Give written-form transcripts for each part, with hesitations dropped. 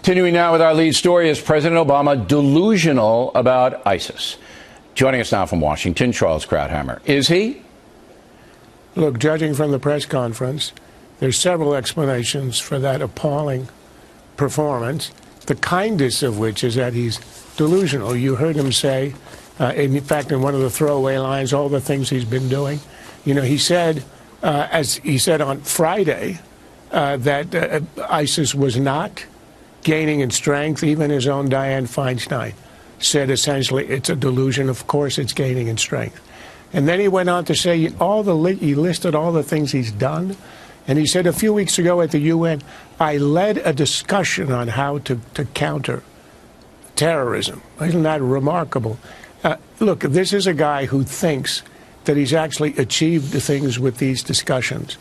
Continuing now with our lead story, is President Obama delusional about ISIS? Joining us now from Washington, Charles Krauthammer. Is he? Look, judging from the press conference, there's several explanations for that appalling performance, the kindest of which is that he's delusional. You heard him say, in fact, in one of the throwaway lines, all the things he's been doing. You know, he said, as he said on Friday, that ISIS was not gaining in strength. Even his own Dianne Feinstein said essentially it's a delusion. Of course it's gaining in strength. And then he went on to say he listed all the things he's done. And he said a few weeks ago at the UN, I led a discussion on how to counter terrorism. Isn't that remarkable? Look, this is a guy who thinks that he's actually achieved the things with these discussions.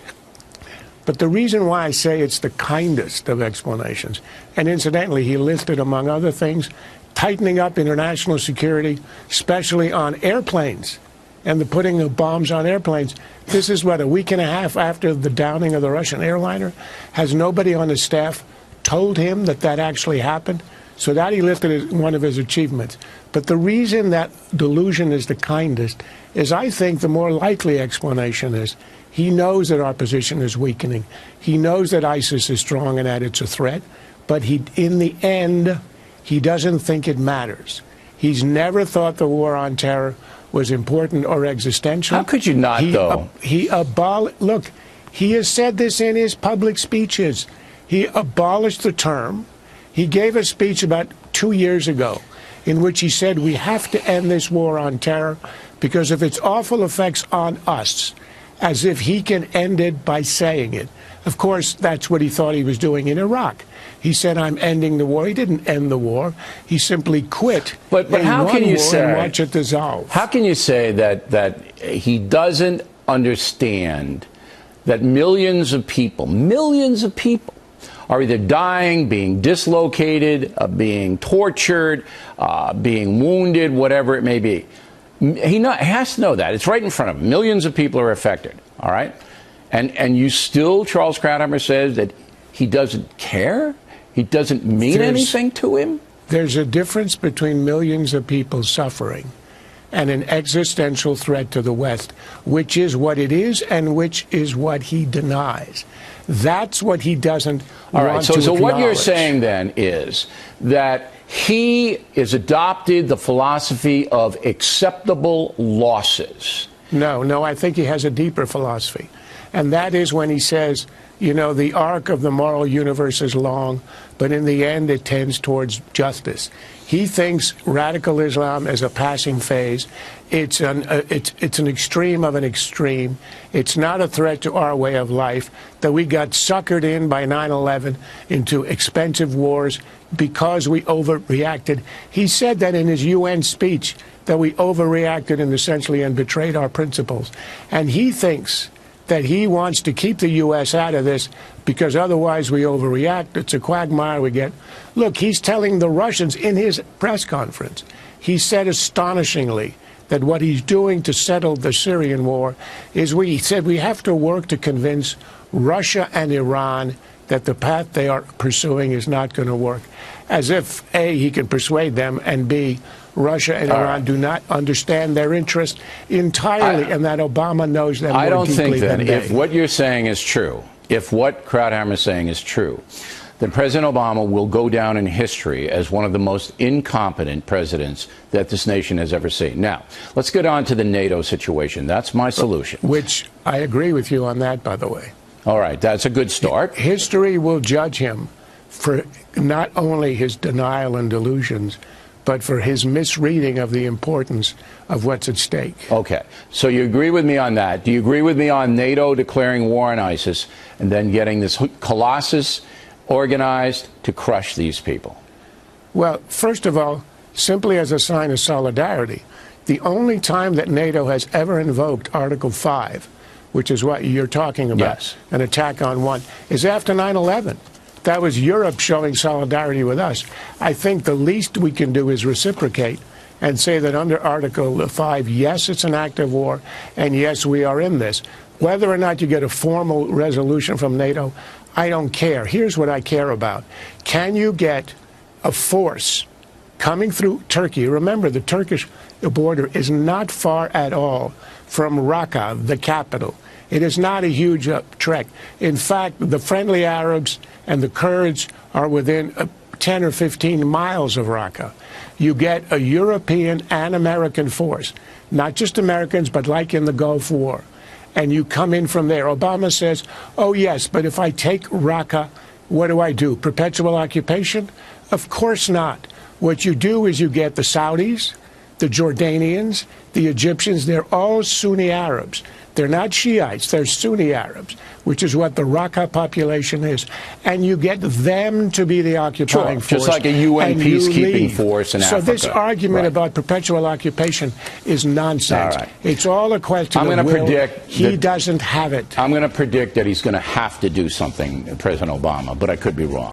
But the reason why I say it's the kindest of explanations, and incidentally, he listed, among other things, tightening up international security, especially on airplanes, and the putting of bombs on airplanes. This is, what, a week and a half after the downing of the Russian airliner? Has nobody on his staff told him that that actually happened? So that he listed as one of his achievements. But the reason that delusion is the kindest is, I think, the more likely explanation is he knows that our position is weakening. He knows that ISIS is strong and that it's a threat. But in the end, he doesn't think it matters. He's never thought the war on terror was important or existential. How could you not, though? Look, he has said this in his public speeches. He abolished the term. He gave a speech about 2 years ago in which he said we have to end this war on terror because of its awful effects on us, as if he can end it by saying it. Of course, that's what he thought he was doing in Iraq. He said, I'm ending the war. He didn't end the war. He simply quit. But how can you say, and watch it dissolve? How can you say that he doesn't understand that millions of people are either dying, being dislocated, being tortured, being wounded, whatever it may be? He has to know that. It's right in front of him. Millions of people are affected, all right? And you still, Charles Krauthammer says that he doesn't care? He doesn't mean anything to him? There's a difference between millions of people suffering and an existential threat to the West, which is what it is and which is what he denies. That's what he doesn't want to acknowledge. So what you're saying then is that he has adopted the philosophy of acceptable losses. No, I think he has a deeper philosophy. And that is when he says, you know, the arc of the moral universe is long, but in the end it tends towards justice. He thinks radical Islam is a passing phase. It's an extreme of an extreme. It's not a threat to our way of life, that we got suckered in by 9/11 into expensive wars because we overreacted. He said that in his UN speech, that we overreacted and betrayed our principles. And he thinks that he wants to keep the U.S. out of this because otherwise we overreact. It's a quagmire we get. Look, he's telling the Russians in his press conference, he said astonishingly that what he's doing to settle the Syrian war is, he said we have to work to convince Russia and Iran that the path they are pursuing is not going to work. As if, A, he can persuade them, and B, Russia and Iran do not understand their interest entirely, and that Obama knows them more deeply than they. I don't think that if what you're saying is true, if what Krauthammer is saying is true, then President Obama will go down in history as one of the most incompetent presidents that this nation has ever seen. Now, let's get on to the NATO situation. That's my solution. Which I agree with you on that, by the way. All right, that's a good start. History will judge him for not only his denial and delusions, but for his misreading of the importance of what's at stake. Okay, so you agree with me on that. Do you agree with me on NATO declaring war on ISIS and then getting this colossus organized to crush these people? Well, first of all, simply as a sign of solidarity, the only time that NATO has ever invoked Article 5, which is what you're talking about, yes, an attack on one, is after 9/11. That was Europe showing solidarity with us. I think the least we can do is reciprocate and say that under Article 5, yes, it's an act of war, and yes, we are in this. Whether or not you get a formal resolution from NATO, I don't care. Here's what I care about. Can you get a force coming through Turkey? Remember, the Turkish border is not far at all from Raqqa, the capital. It is not a huge trek. In fact, the friendly Arabs and the Kurds are within 10 or 15 miles of Raqqa. You get a European and American force, not just Americans, but like in the Gulf War. And you come in from there. Obama says, oh, yes, but if I take Raqqa, what do? Perpetual occupation? Of course not. What you do is you get the Saudis, the Jordanians, the Egyptians. They're all Sunni Arabs. They're not Shiites. They're Sunni Arabs, which is what the Raqqa population is. And you get them to be the occupying force. Just like a UN peacekeeping force in Africa. So this argument about perpetual occupation is nonsense. All right. It's all a question of will. He doesn't have it. I'm going to predict that he's going to have to do something, President Obama, but I could be wrong.